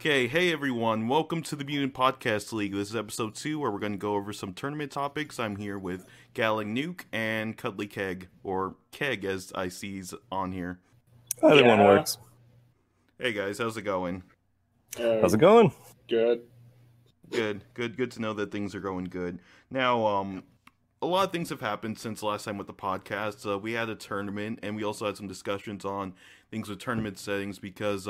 Okay, hey everyone, welcome to the Mutant Podcast League. This is episode 2 where we're going to go over some tournament topics. I'm here with GatlingNuke and Keg, or Keg as I see's on here. Either one works. Hey guys, how's it going? How's it going? Good. Good to know that things are going good. Now, a lot of things have happened since last time with the podcast. We had a tournament, and we also had some discussions on things with tournament settings because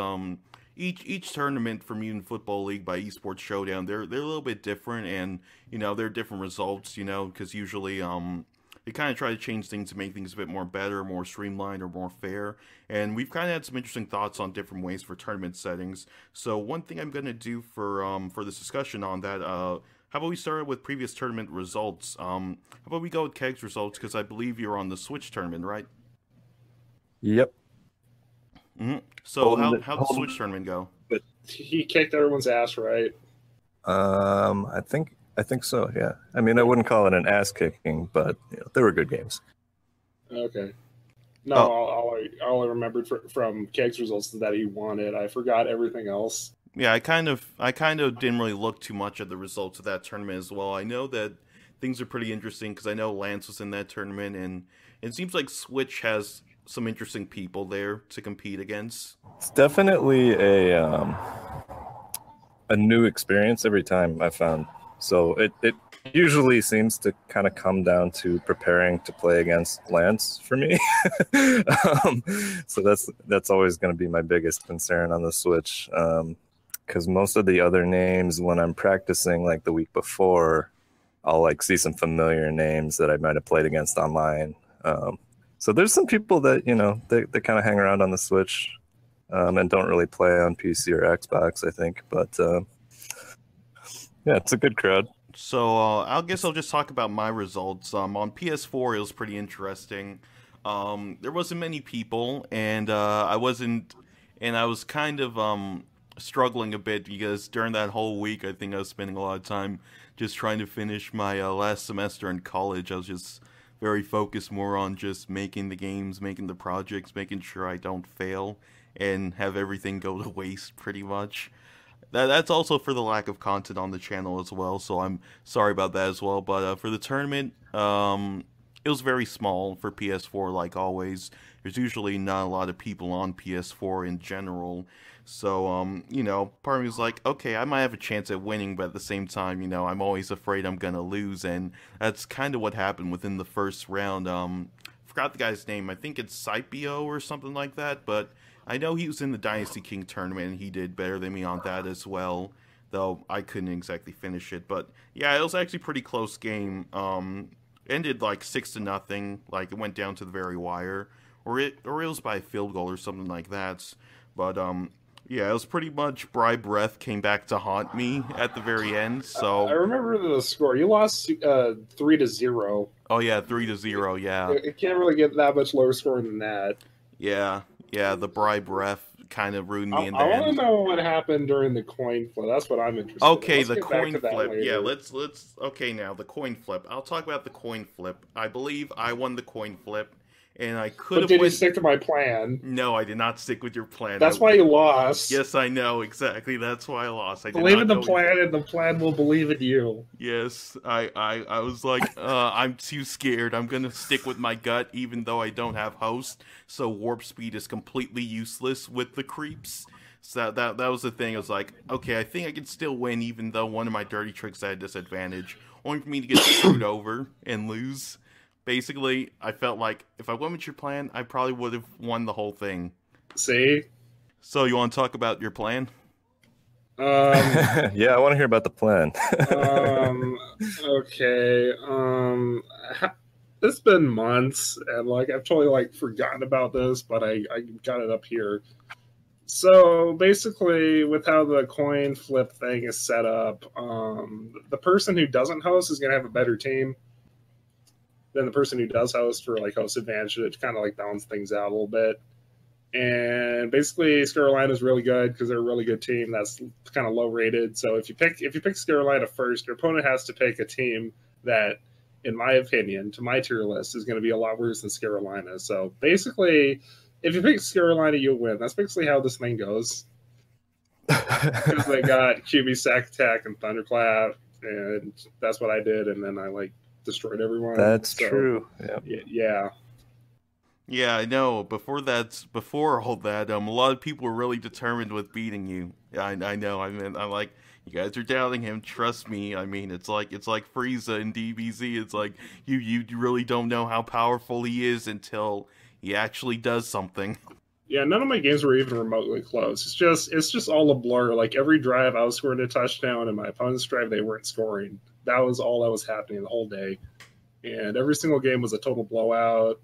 each tournament for Mutant Football League by Esports Showdown, they're a little bit different, and they're different results. Because usually they kind of try to change things to make things a bit more better, more streamlined, or more fair. And we've kind of had some interesting thoughts on different ways for tournament settings. So one thing I'm going to do for this discussion on that, how about we start with previous tournament results? How about we go with Keg's results, because I believe you're on the Switch tournament, right? Yep. Mm-hmm. So how'd the Switch tournament go? But he kicked everyone's ass, right? I think so. Yeah. I mean, I wouldn't call it an ass kicking, but they were good games. Okay. No, all I remembered from Keg's results is that he won it. I forgot everything else. Yeah, I kind of didn't really look too much at the results of that tournament as well. I know that things are pretty interesting because I know Lance was in that tournament, and it seems like Switch has some interesting people there to compete against. It's definitely a new experience every time, I found. So it usually seems to kind of come down to preparing to play against Lance for me. So that's always going to be my biggest concern on the Switch. Because most of the other names, when I'm practicing like the week before, I'll like see some familiar names that I might have played against online. So there's some people that, they kind of hang around on the Switch and don't really play on PC or Xbox, I think. But yeah, it's a good crowd. So I guess I'll just talk about my results. On PS4, it was pretty interesting. There wasn't many people, and I was kind of struggling a bit because during that whole week, I think I was spending a lot of time just trying to finish my last semester in college. I was just very focused more on just making the games, making the projects, making sure I don't fail and have everything go to waste pretty much. That's also for the lack of content on the channel as well, so I'm sorry about that as well. But for the tournament, it was very small for PS4 like always. There's usually not a lot of people on PS4 in general. So, part of me was like, okay, I might have a chance at winning, but at the same time, I'm always afraid I'm going to lose, and that's kind of what happened within the first round. Forgot the guy's name. I think it's Scipio or something like that, but I know he was in the Dynasty King tournament, and he did better than me on that as well, though I couldn't exactly finish it. But, yeah, it was actually a pretty close game. Ended, like, 6-0, like, it went down to the very wire, or it was by a field goal or something like that, but, yeah, it was pretty much Bribe Breath came back to haunt me at the very end. So I remember the score. You lost 3-0. Oh yeah, 3-0. Yeah, it can't really get that much lower score than that. Yeah. The Bribe Breath kind of ruined me in the end. I want to know what happened during the coin flip. That's what I'm interested. Okay, the coin flip. Yeah, let's. Okay, now the coin flip. I'll talk about the coin flip. I believe I won the coin flip. And I could have. But did you stick to my plan? No, I did not stick with your plan. That's why you lost. Yes, I know exactly. That's why I lost. I believe in the plan, and the plan will believe in you. Yes, I was like, I'm too scared. I'm gonna stick with my gut, even though I don't have host. So warp speed is completely useless with the creeps. So that was the thing. I was like, okay, I think I can still win, even though one of my dirty tricks had a disadvantage, only for me to get screwed over and lose. Basically, I felt like if I went with your plan, I probably would have won the whole thing. See? So you want to talk about your plan? Yeah, I want to hear about the plan. Okay. It's been months, and I've totally forgotten about this, but I got it up here. So basically, with how the coin flip thing is set up, the person who doesn't host is going to have a better team than the person who does host for host advantage to kind of balance things out a little bit. And basically, Carolina is really good because they're a really good team that's kind of low rated. So if you pick Carolina first, your opponent has to pick a team that, in my opinion, to my tier list, is going to be a lot worse than Carolina. So basically, if you pick Carolina, you'll win. That's basically how this thing goes. because they got QB Sack Attack and Thunderclap, and that's what I did, and then I like destroyed everyone. That's true. Yeah. Yeah, I know. Before all that, a lot of people were really determined with beating you. I know. I mean, I'm like, you guys are doubting him. Trust me. I mean, it's like Frieza in DBZ. It's like you really don't know how powerful he is until he actually does something. Yeah, none of my games were even remotely close. It's just all a blur. Like every drive, I was scoring a touchdown, and my opponent's drive, they weren't scoring. That was all that was happening the whole day, and every single game was a total blowout.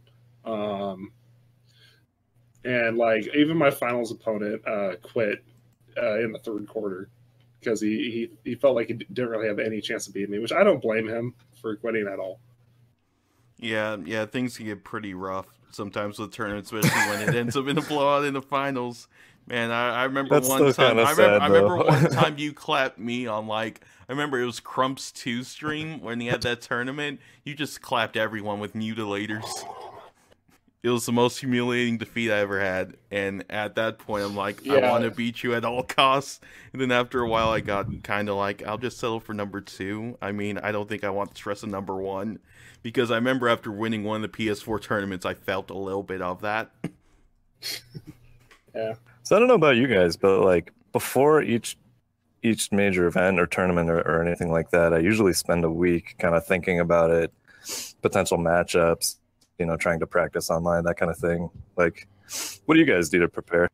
And like even my finals opponent quit in the third quarter because he felt like he didn't really have any chance of beating me, which I don't blame him for quitting at all. Yeah, things can get pretty rough sometimes with tournaments, especially when it ends up in a blowout in the finals. Man, I remember one time. I remember one time you clapped me on I remember it was Crump's 2 stream when he had that tournament. You just clapped everyone with mutilators. It was the most humiliating defeat I ever had, and at that point, I'm like, I want to beat you at all costs. And then after a while, I got kind of like, I'll just settle for number 2. I mean, I don't think I want the stress of number 1, because I remember after winning one of the PS4 tournaments, I felt a little bit of that. Yeah. So I don't know about you guys, but like before each major event or tournament or anything like that, I usually spend a week kind of thinking about it, potential matchups, trying to practice online, that kind of thing. Like, what do you guys do to prepare?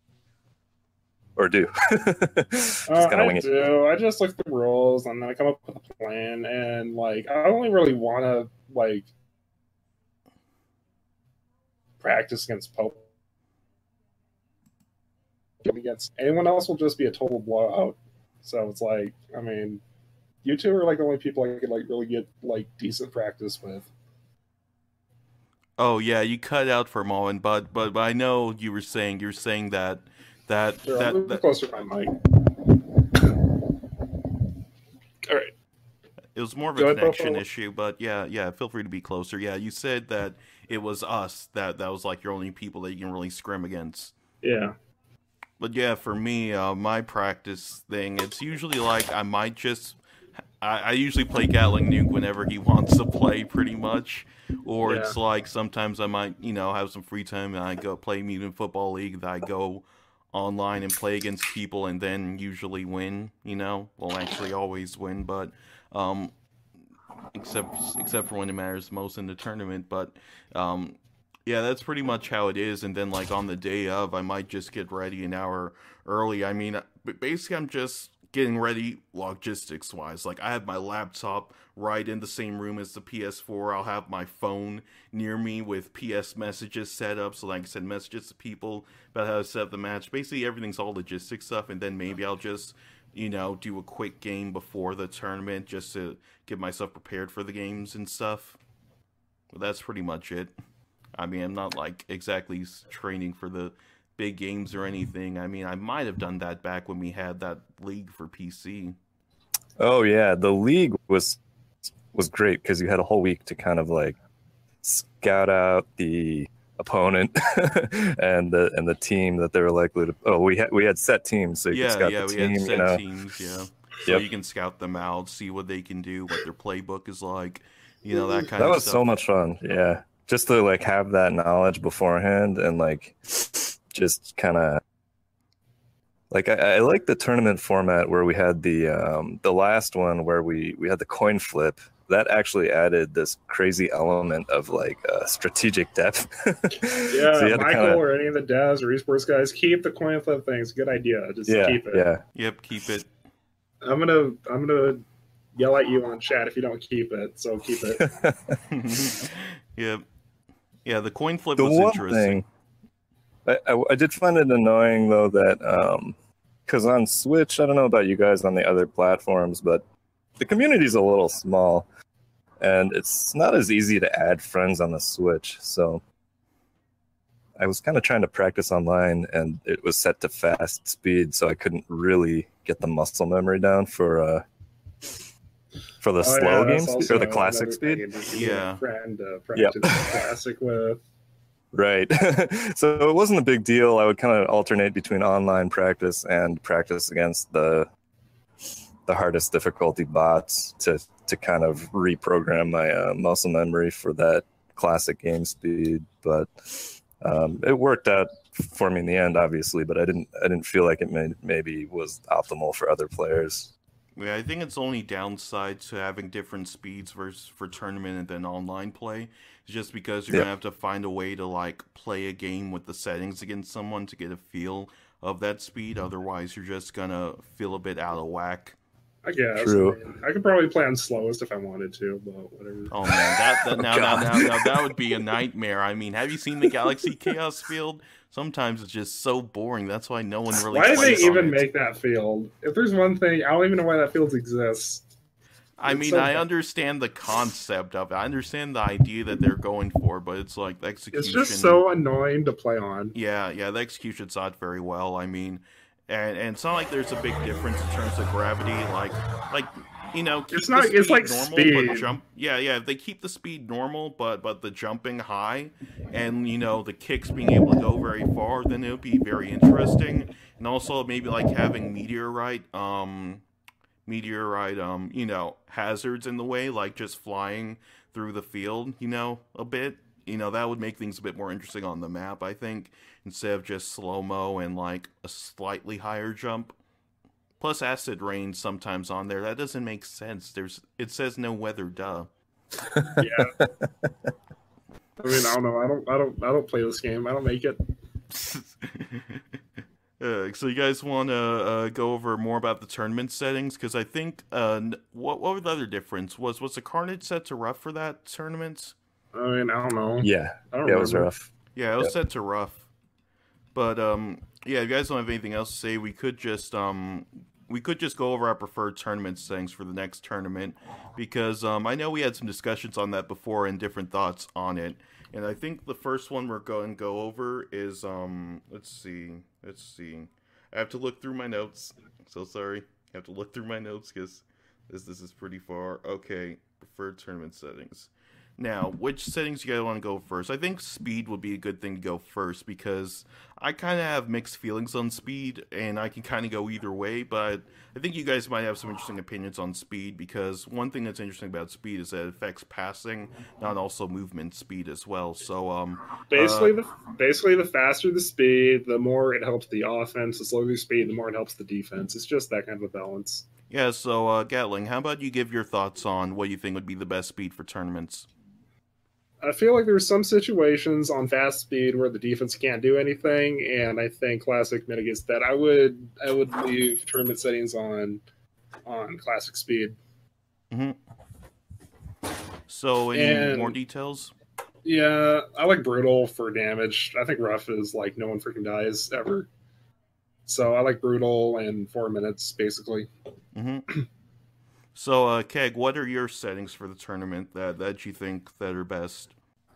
Or do? I do. I just look at the rules and then I come up with a plan, and like I only really want to like practice against Pope. Against anyone else will just be a total blowout. So it's like, I mean, you two are like the only people I could like really get like decent practice with. Oh yeah, you cut out for a moment, but I know you were saying that closer to my mic. All right. It was more of a connection issue, but yeah, feel free to be closer. Yeah, you said that it was us that was like your only people that you can really scrim against. Yeah. But yeah, for me, my practice thing, it's usually like I usually play GatlingNuke whenever he wants to play, pretty much. Or it's like sometimes I might, have some free time and I go play Mutant Football League, that I go online and play against people and then usually win, Well, actually always win, but except for when it matters most in the tournament. But yeah, that's pretty much how it is. And then like on the day of, I might just get ready an hour early. I mean, basically I'm just getting ready logistics wise. Like I have my laptop right in the same room as the PS4. I'll have my phone near me with PS messages set up, so like I send messages to people about how to set up the match. Basically everything's all logistics stuff, and then maybe I'll just do a quick game before the tournament just to get myself prepared for the games and stuff. But that's pretty much it. I mean, I'm not like exactly training for the big games or anything. I mean, I might have done that back when we had that league for PC. Oh yeah, the league was great because you had a whole week to kind of like scout out the opponent and the team that they were likely to. Oh, we had set teams, so you could scout the team. We had set teams, yeah. So you can scout them out, see what they can do, what their playbook is like, that kind of stuff. That was so much fun, yeah. Just to like have that knowledge beforehand and like just kind of like I like the tournament format where we had the last one where we had the coin flip. That actually added this crazy element of like strategic depth. Yeah, so Michael or any of the devs or esports guys, keep the coin flip thing. It's a good idea. Just keep it. Yeah. Yep, keep it. I'm gonna yell at you on chat if you don't keep it. So keep it. Yep. Yeah, the coin flip was interesting. I did find it annoying though that because on Switch, I don't know about you guys on the other platforms, but the community's a little small, and it's not as easy to add friends on the Switch. So I was kind of trying to practice online, and it was set to fast speed, so I couldn't really get the muscle memory down for the slow games or the classic speed. Friend practice classic with. Right. So it wasn't a big deal. I would kind of alternate between online practice and practice against the hardest difficulty bots to kind of reprogram my muscle memory for that classic game speed. But it worked out for me in the end, obviously, but I didn't feel like it maybe was optimal for other players. Yeah, I think it's only downside to having different speeds for tournament and then online play. It's just because you're gonna have to find a way to like play a game with the settings against someone to get a feel of that speed. Otherwise, you're just gonna feel a bit out of whack. I guess. True. I mean, I could probably play on slowest if I wanted to, but whatever. Oh man, now that would be a nightmare. I mean, have you seen the Galaxy Chaos field? Sometimes it's just so boring. That's why no one really. Why did they even it. make that field? If there's one thing, I don't even know why that field exists. I mean, I understand the concept of it. I understand the idea that they're going for, but it's like the execution. It's just so annoying to play on. Yeah, the execution's not very well. I mean, and it's not like there's a big difference in terms of gravity. Like you know, keep it's not. The speed it's like normal, speed. But jump. Yeah. They keep the speed normal, but the jumping high, and you know the kicks being able to go very far. Then it would be very interesting, and also maybe like having meteorite, you know, hazards in the way, like just flying through the field, you know, a bit. You know, that would make things a bit more interesting on the map, I think, instead of just slow-mo and, like, a slightly higher jump. Plus acid rain sometimes on there. That doesn't make sense. It says no weather, duh. Yeah. I mean, I don't know. I don't play this game. I don't make it. So you guys want to go over more about the tournament settings? Because I think, what were the other difference? Was the Carnage set to rough for that tournament? I mean, I don't know. Yeah, I don't it was rough. Yeah, it was set to rough. But yeah, if you guys don't have anything else to say, we could just go over our preferred tournament settings for the next tournament, because I know we had some discussions on that before and different thoughts on it. And I think the first one we're going to go over is let's see. I have to look through my notes. So sorry. I have to look through my notes because this is pretty far. Okay, preferred tournament settings. Now, which settings you guys want to go first? I think speed would be a good thing to go first, because I kind of have mixed feelings on speed, and I can kind of go either way, but I think you guys might have some interesting opinions on speed, because one thing that's interesting about speed is that it affects passing, not also movement speed as well. So basically the faster the speed, the more it helps the offense. The slower the speed, the more it helps the defense. It's just that kind of a balance. Yeah, so Gatling, how about you give your thoughts on what you think would be the best speed for tournaments? I feel like there's some situations on fast speed where the defense can't do anything, and I think Classic mitigates that. I would leave tournament settings on Classic speed. Mm-hmm. So, any more details? Yeah, I like Brutal for damage. I think Rough is like no one freaking dies ever. So I like Brutal and 4 minutes, basically. Mm-hmm. So, Keg, what are your settings for the tournament that you think that are best?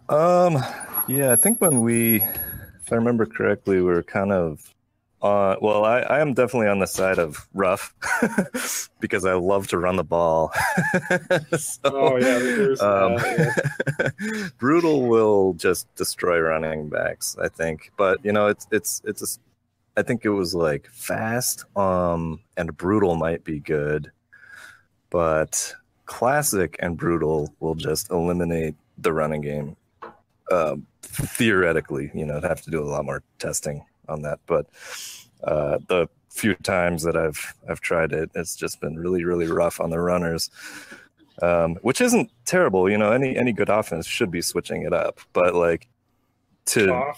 Yeah, I think if I remember correctly, we were kind of well, I am definitely on the side of Rough because I love to run the ball. So, Brutal will just destroy running backs, I think. But you know, I think it was like fast, and Brutal might be good. But Classic and Brutal will just eliminate the running game. Theoretically, you know, I'd have to do a lot more testing on that. But the few times that I've tried it, it's just been really, really rough on the runners, which isn't terrible. You know, any good offense should be switching it up. But like to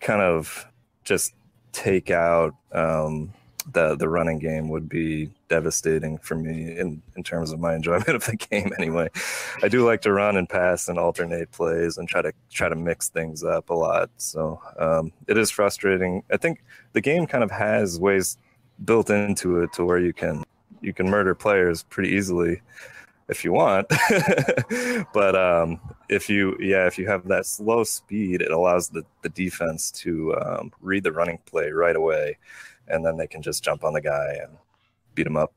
kind of just take out the running game would be devastating for me in terms of my enjoyment of the game. Anyway, I do like to run and pass and alternate plays and try to mix things up a lot. So it is frustrating. I think the game kind of has ways built into it to where you can murder players pretty easily if you want. But if you have that slow speed, it allows the defense to read the running play right away, and then they can just jump on the guy and beat him up.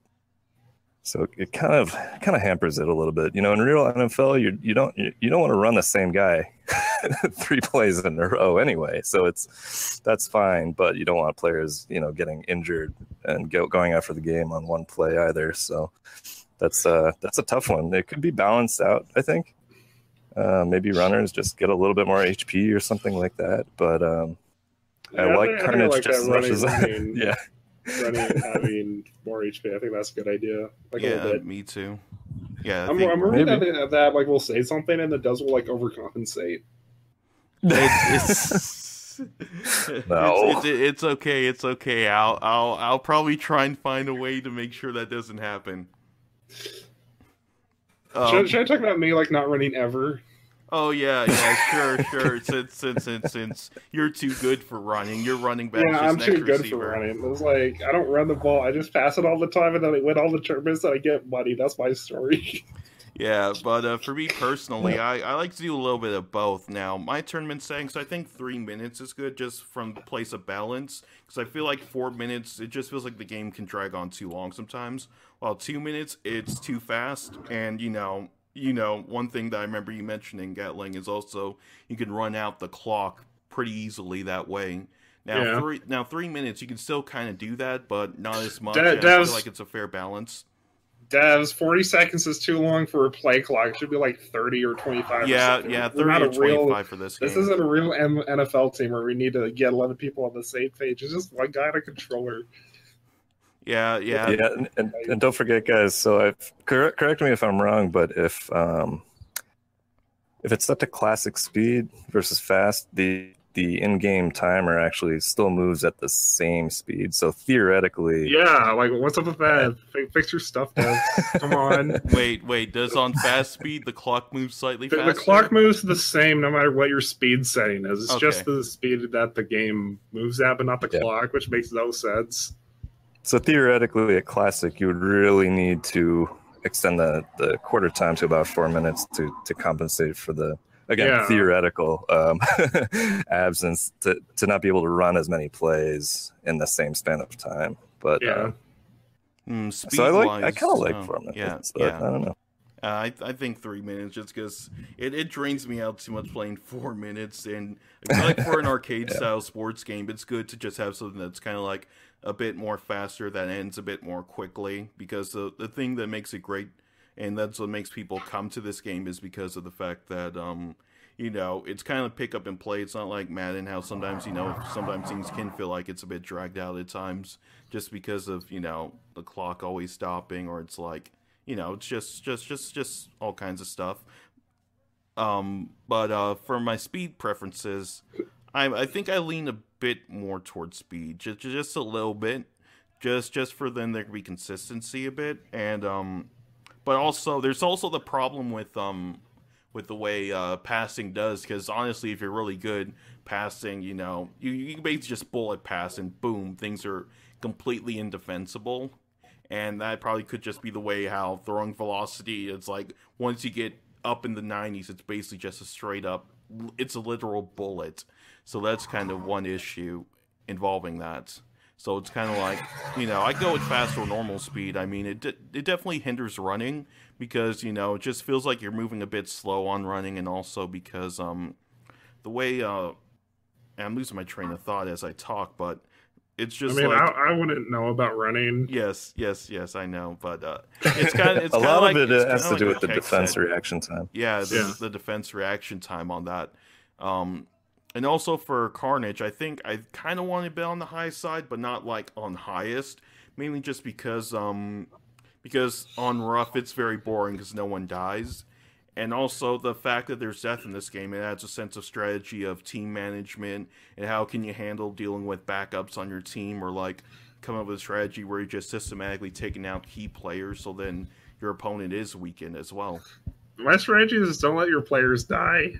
So it kind of hampers it a little bit. In real NFL, you don't want to run the same guy 3 plays in a row anyway. So that's fine, but you don't want players getting injured and going after the game on one play either. So that's a tough one. It could be balanced out, I think. Maybe runners just get a little bit more HP or something like that. But I like Carnage like just as much as yeah. Running and having more HP. I think that's a good idea. Like a little bit. Me too. Yeah, I'm worried that like we'll say something and the does will like overcompensate. It's No. it's okay. It's okay. I'll probably try and find a way to make sure that doesn't happen. Should I talk about me like not running ever? Oh yeah, sure. Since you're too good for running, you're running back. Yeah, I'm too good for running. It's like I don't run the ball. I just pass it all the time, and then I win all the tournaments, and I get money. That's my story. Yeah, but for me personally, I like to do a little bit of both. Now, my tournament settings, I think 3 minutes is good just from the place of balance, because I feel like 4 minutes, it just feels like the game can drag on too long sometimes, while 2 minutes, it's too fast, and one thing that I remember you mentioning, Gatling, is also you can run out the clock pretty easily that way. Now, 3 minutes, you can still kind of do that, but not as much. I feel like it's a fair balance. Devs, 40 seconds is too long for a play clock. It should be like 30 or 25. Yeah, 30 or 25 for this game. This isn't a real NFL team where we need to get 11 people on the same page. It's just one guy and a controller. Yeah. And don't forget, guys. So correct me if I'm wrong, but if it's set to classic speed versus fast, the in-game timer actually still moves at the same speed. So theoretically, yeah. Like, what's up with that? Fix your stuff, Dev. Come on. Wait. Does on fast speed the clock move slightly faster? The clock moves the same no matter what your speed setting is. It's just the speed that the game moves at, but not the clock, which makes no sense. So theoretically, at Classic, you would really need to extend the quarter time to about 4 minutes to compensate for the theoretical absence to not be able to run as many plays in the same span of time. But so I kind of like 4 minutes. I don't know. I think 3 minutes just because it drains me out too much playing 4 minutes, and I feel like for an arcade style sports game, it's good to just have something that's kind of like a bit more faster, that ends a bit more quickly, because the thing that makes it great, and that's what makes people come to this game, is because of the fact that it's kind of pick up and play. It's not like Madden, how sometimes things can feel like it's a bit dragged out at times just because of the clock always stopping, or it's like it's just all kinds of stuff. But for my speed preferences, I think I lean a bit more towards speed, just a little bit, just for then there to be consistency a bit, and but also there's also the problem with the way passing does, because honestly, if you're really good passing, you can basically just bullet pass and boom, things are completely indefensible. And that probably could just be the way how throwing velocity, it's like once you get up in the 90s, it's basically just a straight up, it's a literal bullet. So that's kind of one issue involving that. So it's kind of like, I go with fast or normal speed. I mean, it definitely hinders running because, it just feels like you're moving a bit slow on running, and also because the way, I'm losing my train of thought as I talk, but it's just I wouldn't know about running. Yes, I know, but it's kind of a lot of it has to do with the defense reaction time. Yeah, the defense reaction time on that, and also for Carnage, I think I kind of want to be on the high side, but not like on highest, mainly just because on rough it's very boring because no one dies. And also the fact that there's death in this game, it adds a sense of strategy of team management and how can you handle dealing with backups on your team, or like come up with a strategy where you're just systematically taking out key players so then your opponent is weakened as well. My strategy is don't let your players die.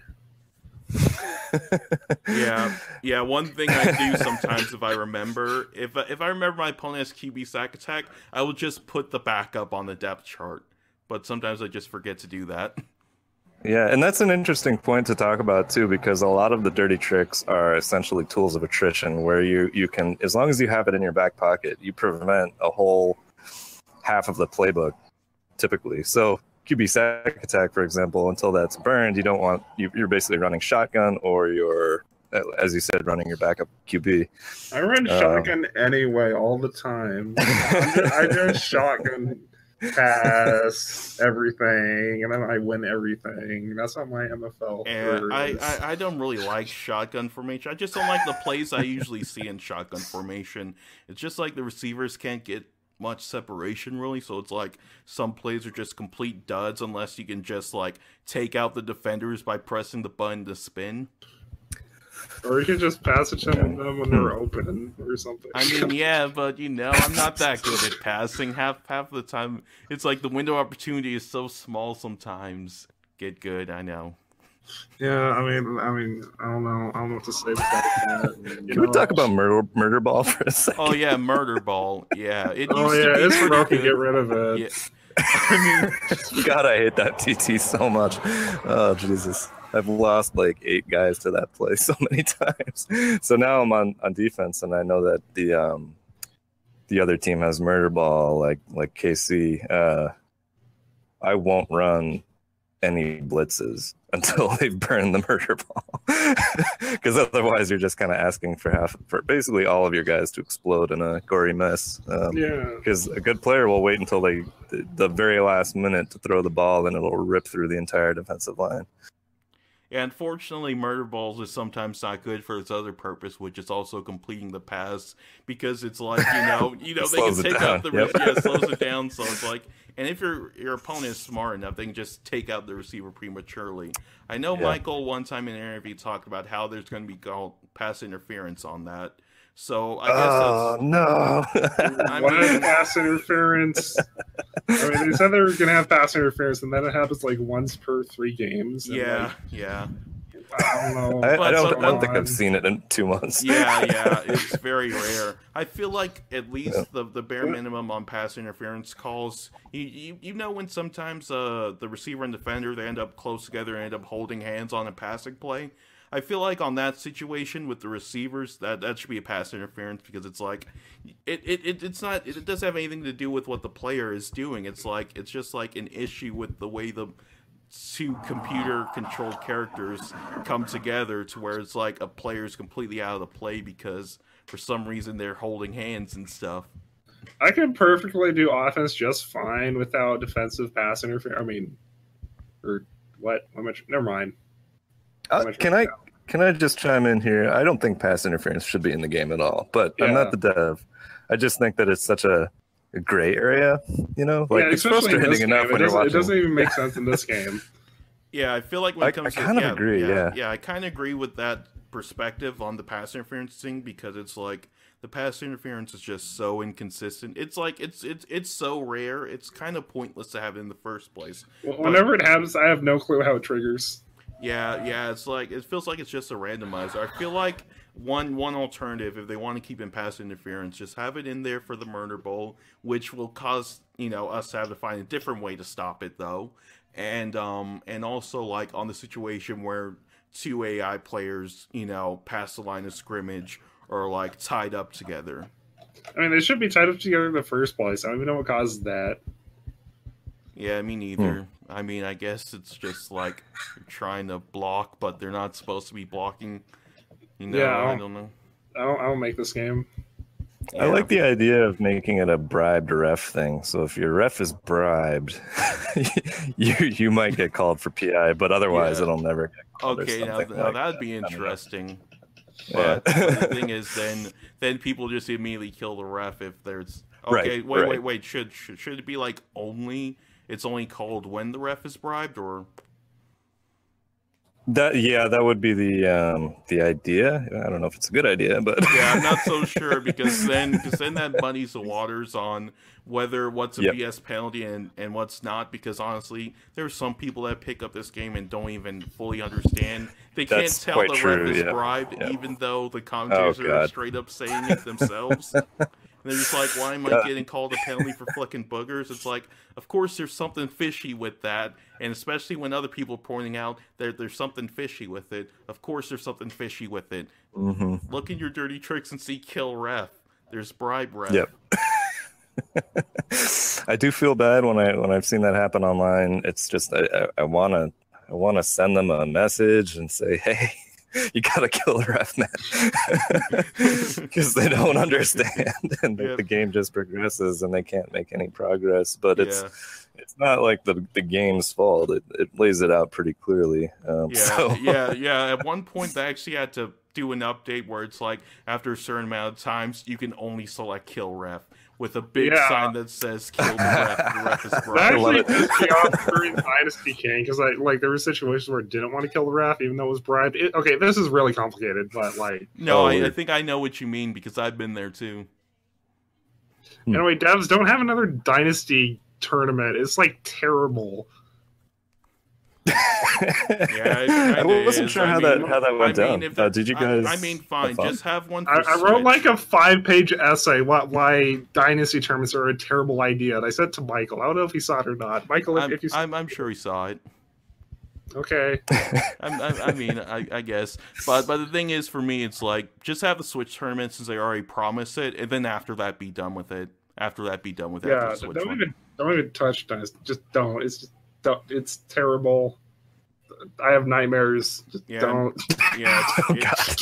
Yeah. One thing I do sometimes, if I remember my opponent has QB sack attack, I will just put the backup on the depth chart. But sometimes I just forget to do that. Yeah, and that's an interesting point to talk about too, because a lot of the dirty tricks are essentially tools of attrition, where you can, as long as you have it in your back pocket, you prevent a whole half of the playbook typically. So QB sack attack, for example, until that's burned, you don't want you're basically running shotgun, or you're, as you said, running your backup QB. I run shotgun anyway all the time. I just shotgun pass everything, and then I win everything. That's how my MFL. And I don't really like shotgun formation. I just don't like the plays I usually see in shotgun formation. It's just like the receivers can't get much separation really, so it's like some plays are just complete duds unless you can just like take out the defenders by pressing the button to spin. Or you can just pass it to them when they're open or something. I mean, yeah, but I'm not that good at passing. Half the time, it's like the window of opportunity is so small sometimes. Get good, I know. Yeah, I mean, I don't know what to say about that. Can we talk about murder ball for a second? Oh yeah, murder ball. Yeah, it's broken. Get rid of it. Yeah. I mean, God, I hate that TT so much. Oh Jesus, I've lost like 8 guys to that play so many times. So now I'm on defense, and I know that the other team has murder ball, like KC. I won't run any blitzes until they've burned the murder ball, because otherwise you're just kind of asking for basically all of your guys to explode in a gory mess. Because a good player will wait until the very last minute to throw the ball, and it'll rip through the entire defensive line. Yeah, unfortunately, murder balls is sometimes not good for its other purpose, which is also completing the pass, because it's like they can take out the it slows it down. So it's like, and if your opponent is smart enough, they can just take out the receiver prematurely. I know Michael one time in an interview talked about how there's going to be called pass interference on that. So I guess no. What is pass interference? I mean, they said they were going to have pass interference, and then it happens like once per 3 games. Yeah. I don't know. I don't think I've seen it in 2 months. Yeah, it's very rare. I feel like at least the bare minimum on pass interference calls, you know when sometimes the receiver and defender, they end up close together and end up holding hands on a passing play. I feel like on that situation with the receivers, that should be a pass interference, because it's like it doesn't have anything to do with what the player is doing. It's just like an issue with the way the 2 computer controlled characters come together, to where it's like a player's completely out of the play because for some reason they're holding hands and stuff. I can perfectly do offense just fine without defensive pass interference. I mean, or what? Never mind. Can I just chime in here? I don't think pass interference should be in the game at all, but I'm not the dev. I just think that it's such a gray area, it's frustrating enough when you're watching. It doesn't even make sense in this game. Yeah, I feel like when it comes I kind of agree. Yeah, I kind of agree with that perspective on the pass interference thing, because it's like the pass interference is just so inconsistent. It's like it's so rare. It's kind of pointless to have it in the first place. Well, whenever it happens, I have no clue how it triggers. Yeah, it's like it feels like it's just a randomizer. I feel like one alternative, if they want to keep in pass interference, just have it in there for the murder bowl, which will cause us to have to find a different way to stop it though, and also like on the situation where 2 AI players pass the line of scrimmage or like tied up together. I mean, they should be tied up together in the first place. I don't even know what causes that. Yeah, me neither. I mean, I guess it's just like you're trying to block, but they're not supposed to be blocking. I don't know. I don't make this game. Yeah. I like the idea of making it a bribed ref thing. So if your ref is bribed, you might get called for PI, but otherwise it'll never get called. Okay, now that'd be interesting. But the thing is, then people just immediately kill the ref if there's Wait. Should it be like it's only called when the ref is bribed, or? That would be the idea. I don't know if it's a good idea, but yeah, I'm not so sure, because then that muddies the waters on what's a BS penalty and what's not. Because honestly, there's some people that pick up this game and don't even fully understand. They can't tell the ref is bribed, even though the commentators are straight up saying it themselves. And they're just like, why am I getting called a penalty for flicking boogers? It's like, of course there's something fishy with that. And especially when other people are pointing out there's something fishy with it. Of course there's something fishy with it. Mm-hmm. Look in your dirty tricks and see kill ref. There's bribe ref. Yep. I do feel bad when I've seen that happen online. It's just I wanna send them a message and say, hey, you gotta kill the ref, man, because they don't understand, and the game just progresses and they can't make any progress. But it's not like the game's fault. It lays it out pretty clearly. At one point, they actually had to do an update where it's like after a certain amount of times, you can only select kill ref with a big sign that says kill the ref. The ref is bribed. That actually pissed me off during Dynasty King because there were situations where I didn't want to kill the ref even though it was bribed. Okay, this is really complicated, but no, I think I know what you mean because I've been there too. Anyway, devs, don't have another Dynasty tournament. It's terrible. I wasn't sure how that went down. Did you guys? Fine. Just have one. I wrote a 5-page essay why Dynasty tournaments are a terrible idea, and I said to Michael. I don't know if he saw it or not. Michael, if you, I'm sure he saw it. Okay. I guess, but the thing is, for me, it's just have the Switch tournament since they already promised it, and then after that, be done with it. Yeah, don't even touch Dynasty. Just don't. It's terrible. I have nightmares. Just don't. Yeah,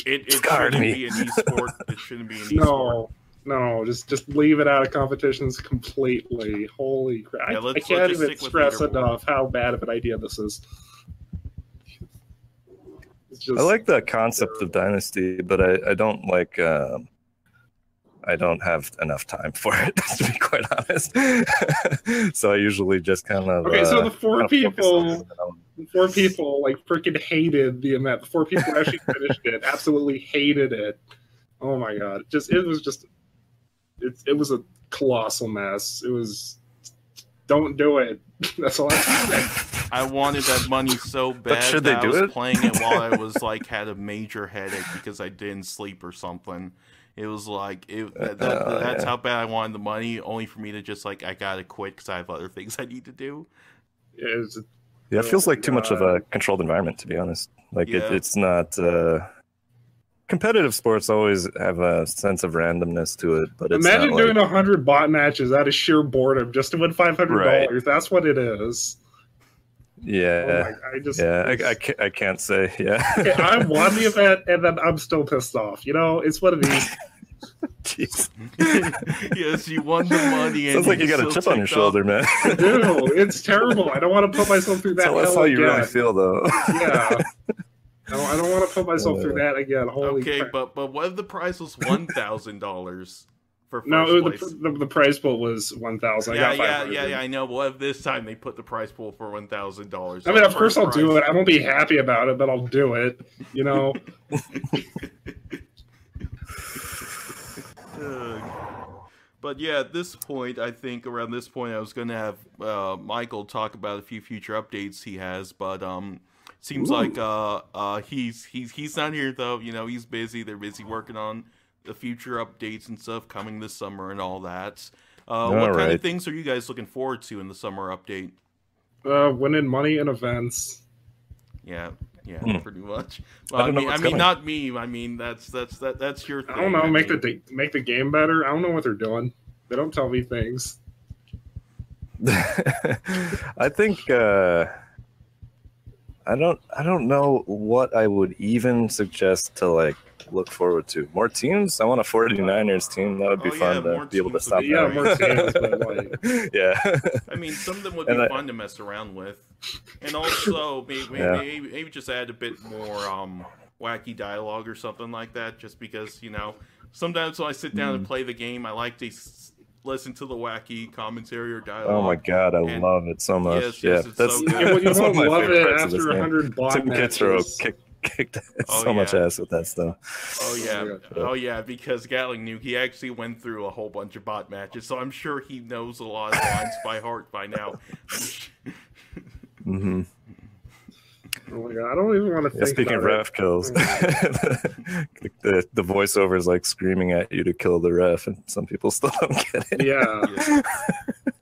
it shouldn't be an esport. It shouldn't be an esport. No, just leave it out of competitions completely. Holy crap! I can't even stress enough how bad of an idea this is. I like the concept of Dynasty, but I don't like. I don't have enough time for it, to be quite honest. So I usually just kind of so the four people freaking hated the event. The 4 people who actually finished it absolutely hated it. Oh my god! It was a colossal mess. It was. Don't do it. That's all I say. I wanted that money so bad that I was playing it while I was had a major headache because I didn't sleep or something. It was that's how bad I wanted the money, only for me to just I gotta quit because I have other things I need to do. It feels like too much of a controlled environment, to be honest. It's not. Competitive sports always have a sense of randomness to it, but it's imagine doing 100 bot matches out of sheer boredom just to win $500. Right. That's what it is. Yeah, I can't say. Yeah, okay, I won the event and then I'm still pissed off. It's one of these. Jeez. Yes, you won the money. Sounds like you got a chip on your shoulder, man. I do. It's terrible. I don't want to put myself through that. That's how you really feel, though. Yeah. I don't want to put myself through that again. Holy crap. but what if the prize was $1,000 for first place? The prize pool was $1,000. Yeah, I know. But what if this time they put the prize pool for $1,000? I mean, of course I'll do it. I won't be happy about it, but I'll do it. But yeah, at this point, I think around this point, I was going to have Michael talk about a few future updates he has, but seems like he's not here though. He's busy. They're busy working on the future updates and stuff coming this summer and all that. What kind of things are you guys looking forward to in the summer update? Winning money in events. Yeah, pretty much. Well, I mean, not me. I mean, that's your thing. I don't know. Make the game better. I don't know what they're doing. They don't tell me things. I think. I don't know what I would even suggest to look forward to. More teams? I want a 49ers team. That would be fun to be able to stop. Yeah, more teams. But yeah. I mean, some of them would be fun to mess around with, and also maybe just add a bit more wacky dialogue or something like that. Just because sometimes when I sit down and play the game, I like to listen to the wacky commentary or dialogue. Oh my god, I love it so much. Yes, that's so good. You won't love it after 100 bot Tim matches. Kitzrow kicked so much ass with that stuff. Oh yeah, because GatlingNuke, he actually went through a whole bunch of bot matches, so I'm sure he knows a lot of lines by heart by now. Mm-hmm. Oh my god, I don't even want to think. Speaking of ref kills, the voiceover is screaming at you to kill the ref, and some people still don't get it. Yeah.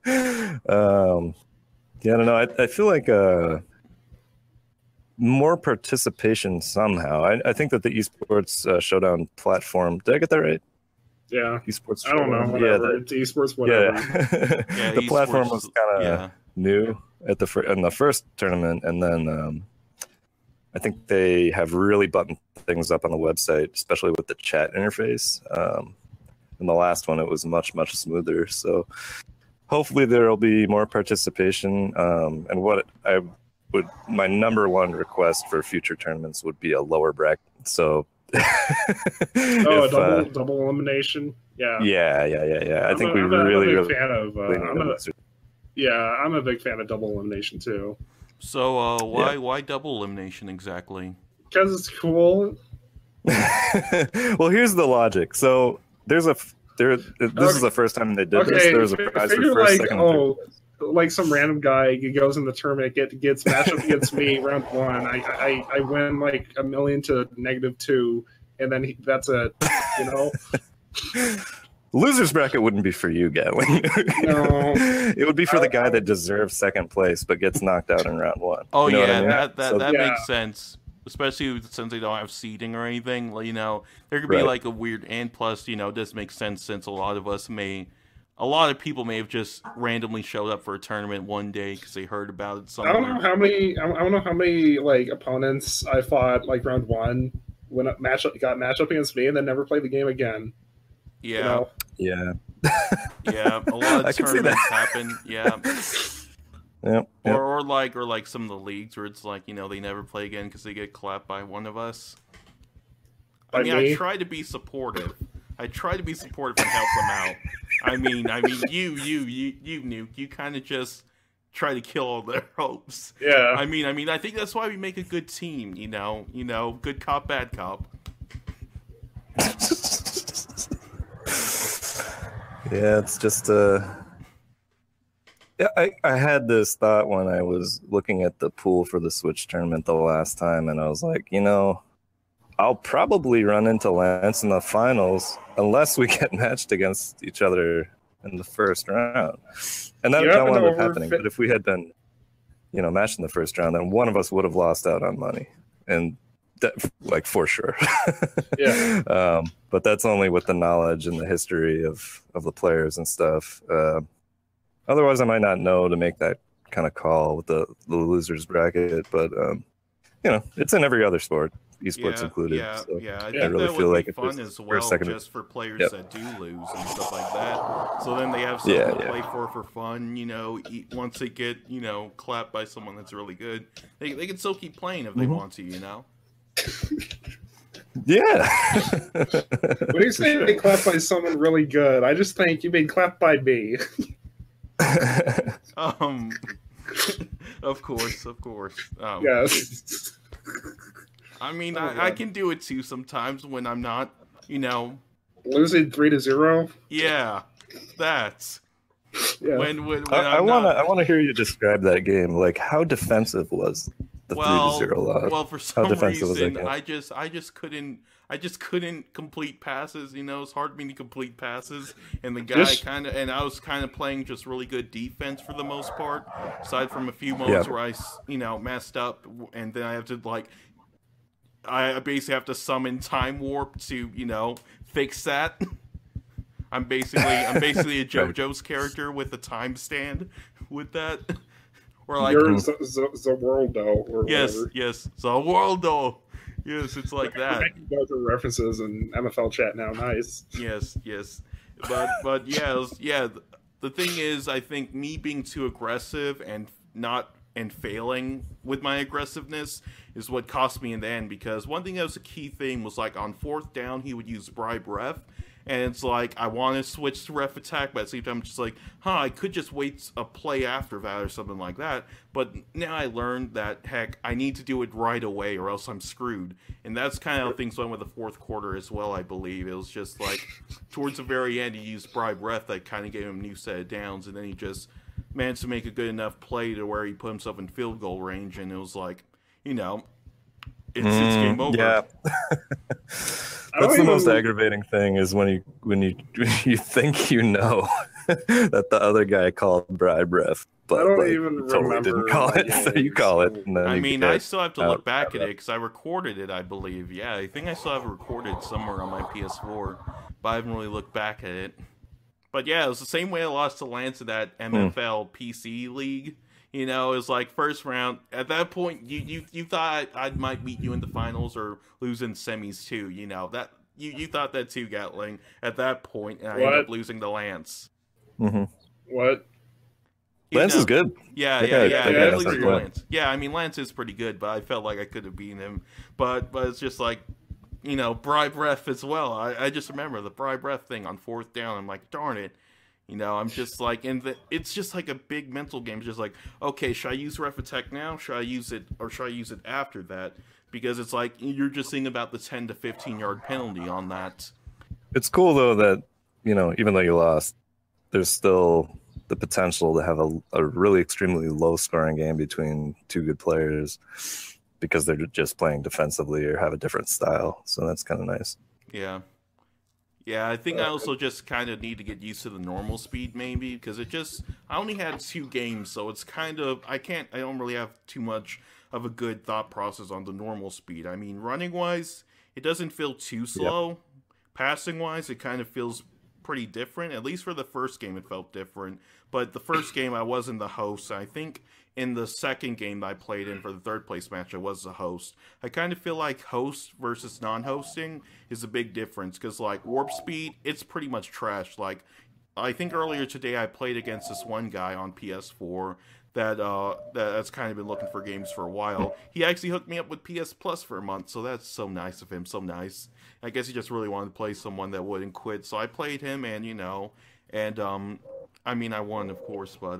I don't know. I feel like more participation somehow. I think that the esports showdown platform. Did I get that right? Yeah. Esports. I don't know. Whatever. It's esports. Whatever. Yeah. The platform was kind of new at in the first tournament, and then I think they have really buttoned things up on the website, especially with the chat interface. In the last one, it was much smoother. So hopefully there will be more participation. And what my number one request for future tournaments would be a lower bracket. So a double elimination. Yeah. I think we really fan of. I'm a big fan of double elimination too. So why double elimination exactly? Because it's cool. Well, here's the logic. So this is the first time they did this. There's a prize for first, second, and third. Like some random guy goes in the tournament, gets matched up against me round one. I win like 1 million to -2, and then that's it. You know. Losers bracket wouldn't be for you, Gatling. No, it would be for the guy that deserves second place but gets knocked out in round one. Oh, you know yeah, that makes sense. Especially since they don't have seeding or anything, you know, there could be like a weird, and plus, you know, it does make sense since a lot of people may have just randomly showed up for a tournament one day because they heard about it somewhere. I don't know how many like opponents I fought like round one when got matched up against me and then never played the game again. Yeah. You know? Yeah. Yeah. A lot of tournaments happen. Yeah. Yep. Or like some of the leagues where it's like, you know, they never play again because they get clapped by one of us. I try to be supportive. And help them out. I mean, you Nuke, you kind of just try to kill all their hopes. Yeah. I mean, I think that's why we make a good team. You know, good cop, bad cop. Yeah, it's just Yeah, I had this thought when I was looking at the pool for the Switch tournament the last time, and I was like, you know, I'll probably run into Lance in the finals unless we get matched against each other in the first round. And that wound up happening. But if we had been, you know, matched in the first round, then one of us would have lost out on money. And that, like, for sure. Yeah. But that's only with the knowledge and the history of the players and stuff. Otherwise, I might not know to make that kind of call with the losers bracket. But, you know, it's in every other sport, esports included. Yeah, so yeah. I really think feel that like would be fun as well, just for players that do lose and stuff like that. So then they have something to play for fun, you know, once they get, you know, clapped by someone that's really good. They can still keep playing if they want to, you know? Yeah. What do you say they clapped by someone really good? I just think you mean clapped by me. Of course. Yes. I mean, I can do it too sometimes when I'm not, you know, losing 3-0. Yeah, that's. Yeah. When I want to hear you describe that game. Like, how defensive was the 3-0 loss? Well, for some reason, I just couldn't complete passes. You know, it's hard for me to complete passes, and the guy I was kind of playing just really good defense for the most part. Aside from a few moments where I, you know, messed up, and then I have to I basically have to summon Time Warp to, you know, fix that. I'm basically a JoJo's character with a time stand with that. Or like you're Zworldo or whatever. Yes, Zworldo. Yes, it's like that. Making both the references in MFL chat now, nice. Yes. But yeah. The thing is, I think me being too aggressive and failing with my aggressiveness is what cost me in the end, because one thing that was a key thing was like on 4th down he would use bribe ref, and it's like I want to switch to ref attack, but at the same time I'm just like, I could just wait a play after that or something like that. But now I learned that, heck, I need to do it right away or else I'm screwed. And that's kind of how things went with the 4th quarter as well, I believe. It was just like towards the very end he used bribe ref that kind of gave him a new set of downs, and then he just managed to make a good enough play to where he put himself in field goal range, and it was like, you know, it's game over. Yeah. That's the most aggravating thing is when you think you know that the other guy called bribe ref, but I don't even totally remember. Didn't call it, so you call it. And then I mean, I still have to look back at it because I recorded it, I believe. Yeah, I think I still have it recorded somewhere on my PS4. but I haven't really looked back at it. But yeah, it was the same way I lost to Lance in that MFL PC league. You know, it was like first round. At that point, you thought I might beat you in the finals or lose in semis too. You know that you thought that too, Gatling. At that point, and I ended up losing to Lance. Mm-hmm. What? Lance is good. Yeah. Lance. Yeah, I mean Lance is pretty good, but I felt like I could have beaten him. But it's just like, you know, bribe ref as well. I just remember the bribe ref thing on 4th down. I'm like, darn it. You know, I'm just like, it's just like a big mental game. It's just like, okay, should I use ref attack now? Should I use it, or should I use it after that? Because it's like, you're just thinking about the 10 to 15 yard penalty on that. It's cool though that, you know, even though you lost, there's still the potential to have a really extremely low scoring game between two good players because they're just playing defensively or have a different style. So that's kind of nice. Yeah. Yeah, I think I also just kind of need to get used to the normal speed maybe, because I only had 2 games, so it's kind of, I don't really have too much of a good thought process on the normal speed. I mean, running-wise, it doesn't feel too slow. Yep. Passing-wise, it kind of feels pretty different. At least for the first game, it felt different. But the first game, I wasn't the host. I think in the second game that I played in for the 3rd place match, I was the host. I kind of feel like host versus non-hosting is a big difference, because like warp speed, it's pretty much trash. Like, I think earlier today I played against this one guy on PS4 that's kind of been looking for games for a while. He actually hooked me up with PS Plus for a month, so that's so nice of him, so nice. I guess he just really wanted to play someone that wouldn't quit, so I played him, and you know, and I mean, I won, of course, but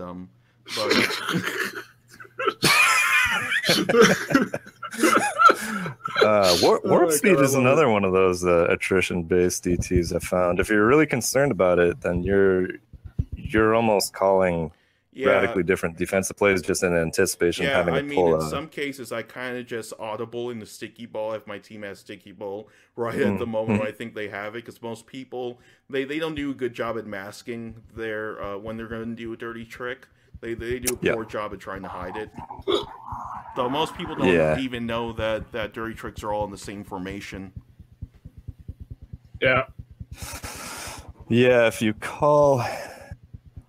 warp speed is another one of those attrition-based DTs I found. If you're really concerned about it, then you're almost calling radically different defensive plays just in anticipation of having to pull. In some cases, I kind of just audible in the sticky ball if my team has sticky ball right at the moment when I think they have it, because most people they don't do a good job at masking their when they're going to do a dirty trick. They do a poor job at trying to hide it. So most people don't even know that dirty tricks are all in the same formation. Yeah. Yeah, if you call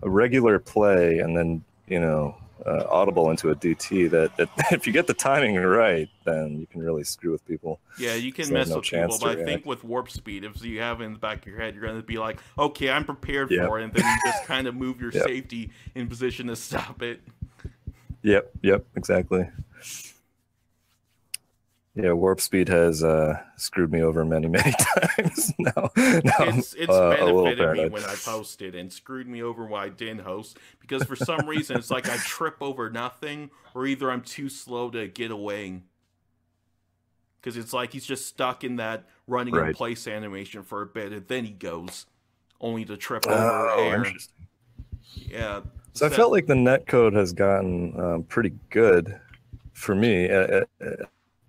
a regular play and then, you know, audible into a DT, that if you get the timing right, then you can really screw with people. Yeah, you can mess with people, but I think with warp speed, if you have it in the back of your head, you're going to be like, okay, I'm prepared for it, and then you just kind of move your safety in position to stop it. Yep, exactly. Yeah, warp speed has screwed me over many times. Now it's benefited me when I posted and screwed me over when I didn't host, because for some reason it's like I trip over nothing, or either I'm too slow to get away. Because it's like he's just stuck in that running in place animation for a bit, and then he goes, only to trip over air. Interesting. Yeah. So I felt like the netcode has gotten pretty good for me.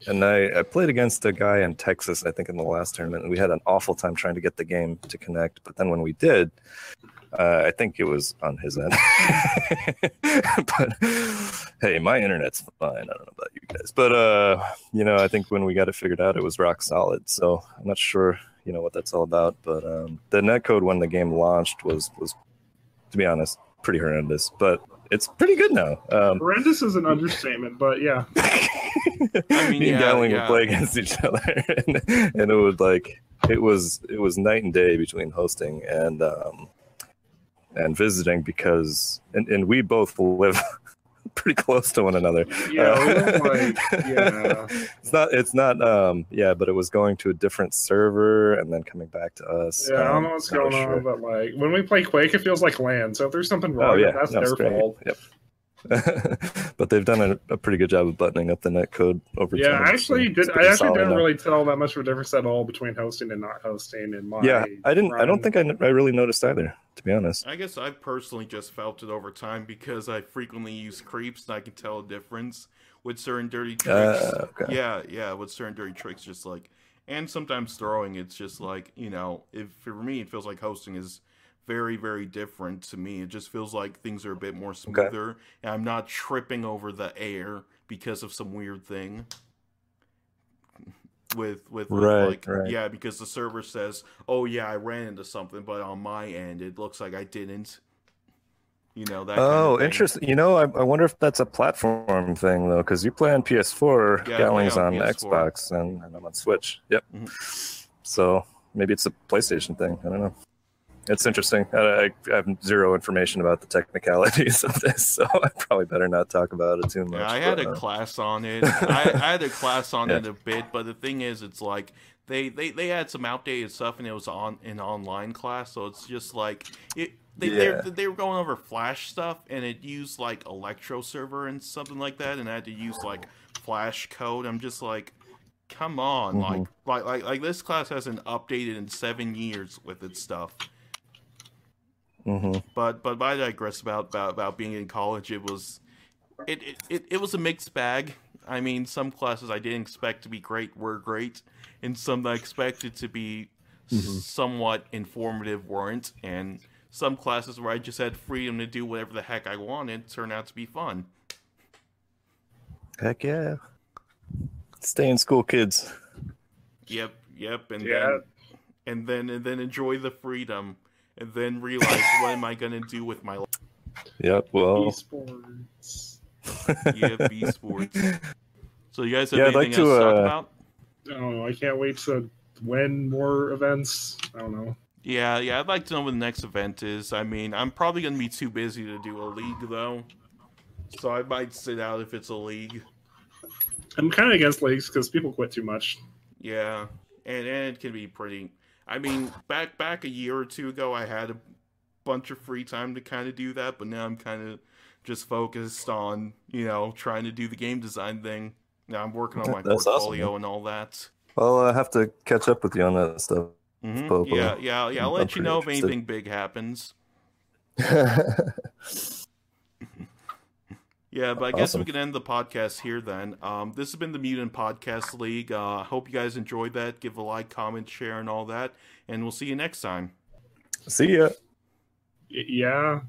And I played against a guy in Texas, I think, in the last tournament, and we had an awful time trying to get the game to connect. But then when we did, I think it was on his end. But hey, my internet's fine. I don't know about you guys. But, you know, I think when we got it figured out, it was rock solid. So I'm not sure, you know, what that's all about. But the netcode when the game launched was, to be honest, pretty horrendous. But it's pretty good now. Horrendous is an understatement, but yeah. I mean, me and Gatling would play against each other, and it would it was night and day between hosting and visiting, because and we both live pretty close to one another. Yeah, it's not but it was going to a different server and then coming back to us. Yeah, I don't know what's going on, but like when we play Quake, it feels like LAN. So if there's something wrong, that's their fault. Yep. But they've done a pretty good job of buttoning up the netcode over time. I actually didn't really tell that much of a difference at all between hosting and not hosting in my I don't think I really noticed either, to be honest. I guess I personally just felt it over time because I frequently use creeps and I can tell a difference with certain dirty tricks. Okay. With certain dirty tricks, just like, and sometimes throwing, it's just like, you know, if for me it feels like hosting is very, very different to me. It just feels like things are a bit more smoother, and I'm not tripping over the air because of some weird thing. Right, like right. yeah, because the server says, oh yeah, I ran into something, but on my end it looks like I didn't. You know, that kind of Oh, thing. interesting. I wonder if that's a platform thing though, because you play on PS4, Yeah, I play Gatling's on on PS4. Xbox, and I'm on Switch. Yep. Mhm. So maybe it's a PlayStation thing. I don't know. It's interesting. I have zero information about the technicalities of this, so I probably better not talk about it too much. Yeah, I had a class on it. I had a class on it a bit, but the thing is, it's like they had some outdated stuff, and it was on an online class, so it's just like they were going over Flash stuff, and it used like Electro server and something like that, and I had to use like Flash code. I'm just like, come on, like this class hasn't updated in 7 years with its stuff. Mm-hmm. But I digress about being in college. It was a mixed bag. I mean, some classes I didn't expect to be great were great, and some that I expected to be somewhat informative weren't, and some classes where I just had freedom to do whatever the heck I wanted turned out to be fun. Heck yeah. Stay in school, kids. Yep, and Yeah. then enjoy the freedom, and then realize what am I gonna do with my life? Yep, well. Esports. Yeah, B sports. So you guys have Yeah, I'd anything like else to, to talk about? I don't know. I can't wait to win more events. I don't know. Yeah, I'd like to know what the next event is. I mean, I'm probably going to be too busy to do a league, though. So I might sit out if it's a league. I'm kind of against leagues because people quit too much. Yeah, and it can be pretty... I mean, back a year or two ago, I had a bunch of free time to kind of do that, but now I'm kind of just focused on, trying to do the game design thing. Now I'm working on my portfolio and all that. Well, I have to catch up with you on that stuff. Mm-hmm. Yeah. I'll let you know if anything big happens. Yeah, but I guess we can end the podcast here then. This has been the Mutant Podcast League. I hope you guys enjoyed that. Give a like, comment, share, and all that. And we'll see you next time. See ya. Yeah.